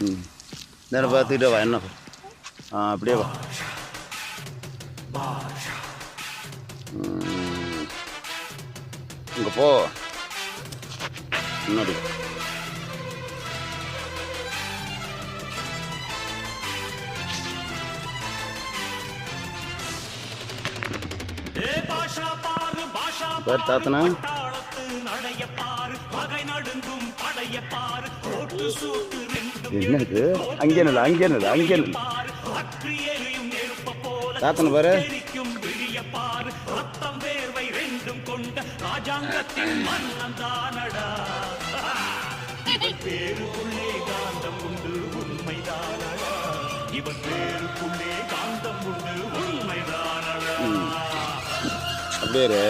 ம் நேரம் பார்த்துக்கிட்டே வா என்ன அப்படியே வா இங்கே போ முன்னாடி பேர் தாத்தனா என்னது அங்கே நில அங்கே நில அங்கே நில தாத்தனை பாரு ராஜாங்கத்தின் மன்னன் தானடா இவன் பேருக்குள்ளே காந்தம் உண்டு உண்மைதானடா இவன் பேருக்குள்ளே காந்தம் உண்டு உண்மைதானடா அப்படியே